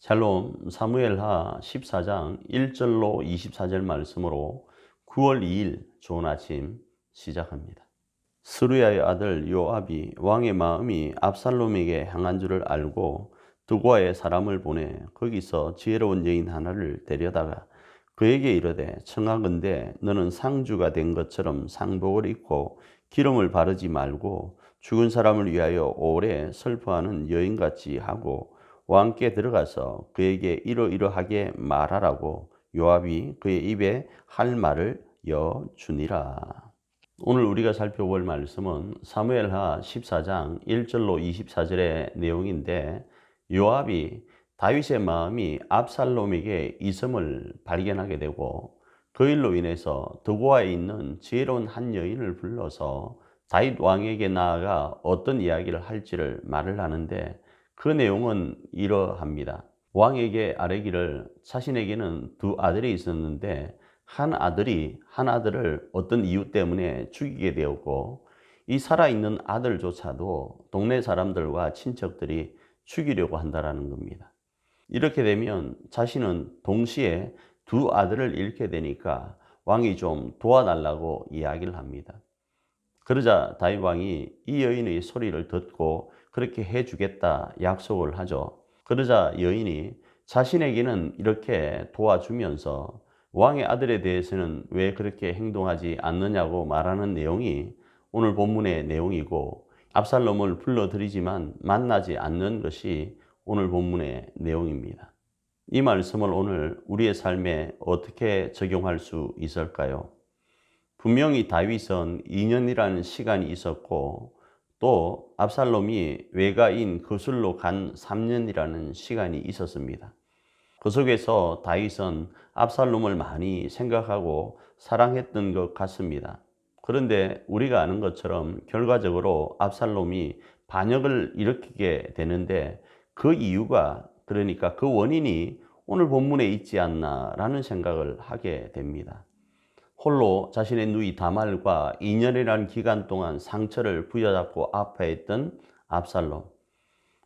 샬롬. 사무엘하 14장 1절로 24절 말씀으로 9월 2일 좋은 아침 시작합니다. 스루야의 아들 요압이 왕의 마음이 압살롬에게 향한 줄을 알고 드고아에 사람을 보내 거기서 지혜로운 여인 하나를 데려다가 그에게 이르되, 청하건대 너는 상주가 된 것처럼 상복을 입고 기름을 바르지 말고 죽은 사람을 위하여 오래 슬퍼하는 여인같이 하고 왕께 들어가서 그에게 이러이러하게 말하라고 요압이 그의 입에 할 말을 여주니라. 오늘 우리가 살펴볼 말씀은 사무엘하 14장 1절로 24절의 내용인데, 요압이 다윗의 마음이 압살롬에게 있음을 발견하게 되고 그 일로 인해서 드고아에 있는 지혜로운 한 여인을 불러서 다윗 왕에게 나아가 어떤 이야기를 할지를 말을 하는데, 그 내용은 이러합니다. 왕에게 아뢰기를, 자신에게는 두 아들이 있었는데 한 아들을 어떤 이유 때문에 죽이게 되었고, 이 살아있는 아들조차도 동네 사람들과 친척들이 죽이려고 한다는 겁니다. 이렇게 되면 자신은 동시에 두 아들을 잃게 되니까 왕이 좀 도와달라고 이야기를 합니다. 그러자 다윗 왕이 이 여인의 소리를 듣고 그렇게 해주겠다 약속을 하죠. 그러자 여인이 자신에게는 이렇게 도와주면서 왕의 아들에 대해서는 왜 그렇게 행동하지 않느냐고 말하는 내용이 오늘 본문의 내용이고, 압살롬을 불러들이지만 만나지 않는 것이 오늘 본문의 내용입니다. 이 말씀을 오늘 우리의 삶에 어떻게 적용할 수 있을까요? 분명히 다윗은 2년이라는 시간이 있었고, 또 압살롬이 외가인 거슬로 간 3년이라는 시간이 있었습니다. 그 속에서 다윗은 압살롬을 많이 생각하고 사랑했던 것 같습니다. 그런데 우리가 아는 것처럼 결과적으로 압살롬이 반역을 일으키게 되는데, 그 이유가, 그러니까 그 원인이 오늘 본문에 있지 않나라는 생각을 하게 됩니다. 홀로 자신의 누이 다말과 2년이라는 기간 동안 상처를 부여잡고 아파했던 압살롬,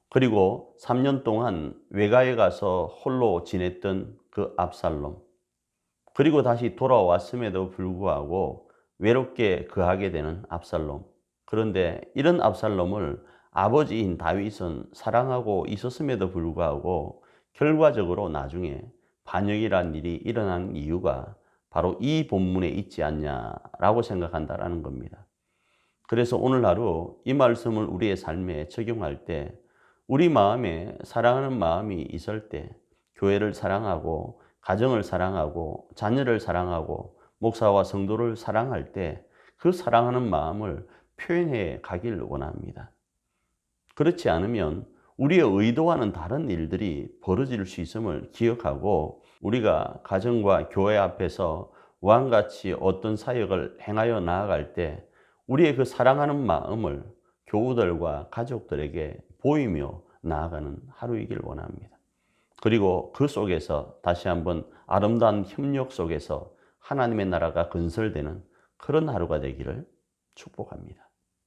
그리고 3년 동안 외가에 가서 홀로 지냈던 그 압살롬, 그리고 다시 돌아왔음에도 불구하고 외롭게 거하게 되는 압살롬. 그런데 이런 압살롬을 아버지인 다윗은 사랑하고 있었음에도 불구하고 결과적으로 나중에 반역이라는 일이 일어난 이유가 바로 이 본문에 있지 않냐라고 생각한다라는 겁니다. 그래서 오늘 하루 이 말씀을 우리의 삶에 적용할 때, 우리 마음에 사랑하는 마음이 있을 때, 교회를 사랑하고 가정을 사랑하고 자녀를 사랑하고 목사와 성도를 사랑할 때 그 사랑하는 마음을 표현해 가길 원합니다. 그렇지 않으면 우리의 의도와는 다른 일들이 벌어질 수 있음을 기억하고, 우리가 가정과 교회 앞에서 왕같이 어떤 사역을 행하여 나아갈 때 우리의 그 사랑하는 마음을 교우들과 가족들에게 보이며 나아가는 하루이길 원합니다. 그리고 그 속에서 다시 한번 아름다운 협력 속에서 하나님의 나라가 건설되는 그런 하루가 되기를 축복합니다.